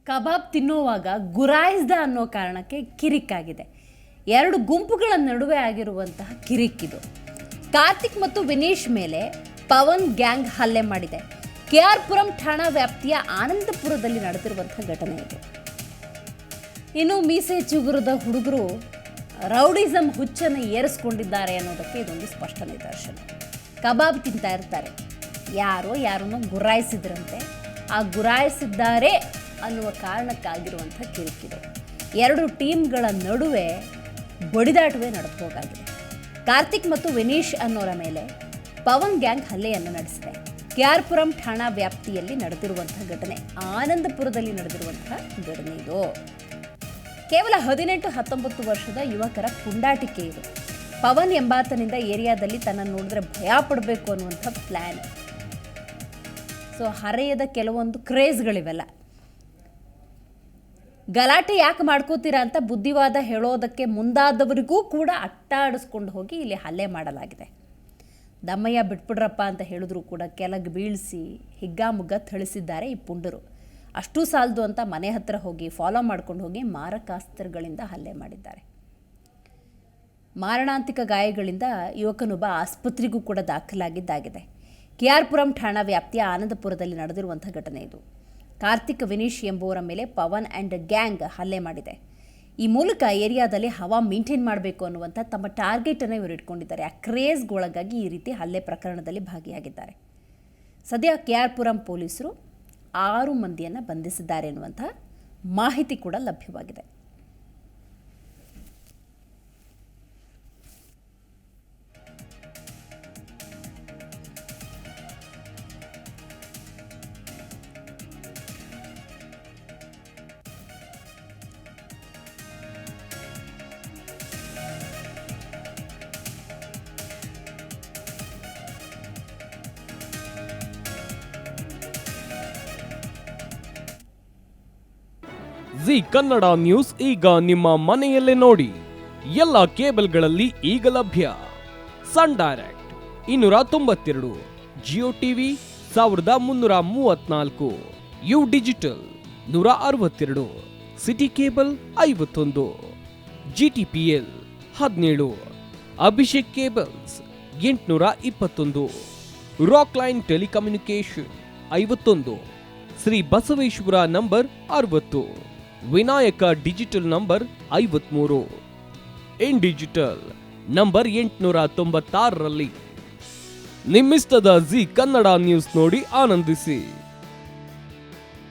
ಕಬಾಬ್ ತಿನ್ನುವಾಗ ಗುರಾಯಿಸ್ದ ಅನ್ನೋ ಕಾರಣಕ್ಕೆ ಕಿರಿಕಾಗಿದೆ. ಎರಡು ಗುಂಪುಗಳ ನಡುವೆ ಆಗಿರುವಂತಹ ಕಿರಿಕಿದು. ಕಾರ್ತಿಕ್ ಮತ್ತು ವಿನೀಶ್ ಮೇಲೆ ಪವನ್ ಗ್ಯಾಂಗ್ ಹಲ್ಲೆ ಮಾಡಿದೆ. KR ಪುರಂ ಠಾಣಾ ವ್ಯಾಪ್ತಿಯ ಆನಂದಪುರದಲ್ಲಿ ನಡೆದಿರುವಂತಹ ಘಟನೆ ಇದು. ಇನ್ನು ಮೀಸೆ ಚುಗುರದ ಹುಡುಗರು ರೌಡಿಸಮ್ ಹುಚ್ಚನ್ನು ಏರಿಸ್ಕೊಂಡಿದ್ದಾರೆ ಅನ್ನೋದಕ್ಕೆ ಇದೊಂದು ಸ್ಪಷ್ಟ ನಿದರ್ಶನ. ಕಬಾಬ್ ತಿಂತಾ ಇರ್ತಾರೆ, ಯಾರನ್ನೋ ಗುರಾಯಿಸಿದ್ರಂತೆ. ಆ ಗುರಾಯಿಸಿದ್ದಾರೆ ಅನ್ನುವ ಕಾರಣಕ್ಕಾಗಿರುವಂಥ ಕಿರಿಕಿದೆ. ಎರಡು ಟೀಮ್ಗಳ ನಡುವೆ ಬಡಿದಾಟವೇ ನಡೆದೋಗಾಗಿದೆ. ಕಾರ್ತಿಕ್ ಮತ್ತು ವಿನೀಶ್ ಅನ್ನೋರ ಮೇಲೆ ಪವನ್ ಗ್ಯಾಂಗ್ ಹಲ್ಲೆಯನ್ನು ನಡೆಸಿದೆ. KR ಪುರಂ ಠಾಣಾ ವ್ಯಾಪ್ತಿಯಲ್ಲಿ ನಡೆದಿರುವಂತಹ ಘಟನೆ, ಆನಂದಪುರದಲ್ಲಿ ನಡೆದಿರುವಂತಹ ಘಟನೆ ಇದು. ಕೇವಲ 18-19 ವರ್ಷದ ಯುವಕರ ಪುಂಡಾಟಿಕೆ ಇದು. ಪವನ್ ಎಂಬಾತನಿಂದ ಏರಿಯಾದಲ್ಲಿ ತನ್ನನ್ನು ನೋಡಿದ್ರೆ ಭಯ ಪಡಬೇಕು ಅನ್ನುವಂಥ ಪ್ಲ್ಯಾನ್. ಸೊ ಹರೆಯದ ಕೆಲವೊಂದು ಕ್ರೇಜ್ಗಳಿವೆಲ್ಲ. ಗಲಾಟೆ ಯಾಕೆ ಮಾಡ್ಕೋತೀರಾ ಅಂತ ಬುದ್ಧಿವಾದ ಹೇಳೋದಕ್ಕೆ ಮುಂದಾದವರಿಗೂ ಕೂಡ ಅಟ್ಟಾಡಿಸ್ಕೊಂಡು ಹೋಗಿ ಇಲ್ಲಿ ಹಲ್ಲೆ ಮಾಡಲಾಗಿದೆ. ದಮ್ಮಯ್ಯ ಬಿಟ್ಬಿಡ್ರಪ್ಪ ಅಂತ ಹೇಳಿದ್ರು ಕೂಡ ಕೆಳಗೆ ಬೀಳಿಸಿ ಹಿಗ್ಗಾಮುಗ್ಗ ಥಳಿಸಿದ್ದಾರೆ ಈ ಪುಂಡರು. ಅಷ್ಟೂ ಸಾಲದು ಅಂತ ಮನೆ ಹತ್ತಿರ ಹೋಗಿ ಫಾಲೋ ಮಾಡ್ಕೊಂಡು ಹೋಗಿ ಮಾರಕಾಸ್ತ್ರಗಳಿಂದ ಹಲ್ಲೆ ಮಾಡಿದ್ದಾರೆ. ಮಾರಣಾಂತಿಕ ಗಾಯಗಳಿಂದ ಯುವಕನೊಬ್ಬ ಆಸ್ಪತ್ರೆಗೂ ಕೂಡ ದಾಖಲಾಗಿದ್ದಾಗಿದೆ. KR ಪುರಂ ಠಾಣಾ ವ್ಯಾಪ್ತಿಯ ಆನಂದಪುರದಲ್ಲಿ ನಡೆದಿರುವಂಥ ಘಟನೆ ಇದು. ಕಾರ್ತಿಕ್ ವಿನೀಶ್ ಎಂಬುವರ ಮೇಲೆ ಪವನ್ ಆ್ಯಂಡ್ ಗ್ಯಾಂಗ್ ಹಲ್ಲೆ ಮಾಡಿದೆ. ಈ ಮೂಲಕ ಏರಿಯಾದಲ್ಲಿ ಹವಾ ಮೇಂಟೈನ್ ಮಾಡಬೇಕು ಅನ್ನುವಂಥ ತಮ್ಮ ಟಾರ್ಗೆಟನ್ನು ಇವರು ಇಟ್ಕೊಂಡಿದ್ದಾರೆ. ಆ ಕ್ರೇಜ್ಗೊಳಗಾಗಿ ಈ ರೀತಿ ಹಲ್ಲೆ ಪ್ರಕರಣದಲ್ಲಿ ಭಾಗಿಯಾಗಿದ್ದಾರೆ. ಸದ್ಯ KR ಪುರಂ ಪೊಲೀಸರು 6 ಮಂದಿಯನ್ನು ಬಂಧಿಸಿದ್ದಾರೆ ಎನ್ನುವಂಥ ಮಾಹಿತಿ ಕೂಡ ಲಭ್ಯವಾಗಿದೆ. ಜಿ ಕನ್ನಡ ನ್ಯೂಸ್ ಈಗ ನಿಮ್ಮ ಮನೆಯಲ್ಲೇ ನೋಡಿ. ಎಲ್ಲ ಕೇಬಲ್ಗಳಲ್ಲಿ ಈಗ ಲಭ್ಯ. Sun Direct 292, Jio TV 1334, U digital 162, city cable 51, GTPL 17, Abhishek cables 821, rockline telecommunication 51, Shri Basaveshwara number 60, Vinayaka digital number 53, in digital number 896ರಲ್ಲಿ. ನಿಮ್ಮಿಸ್ತದ ಜಿ ಕನ್ನಡ ನ್ಯೂಸ್ ನೋಡಿ ಆನಂದಿಸಿ.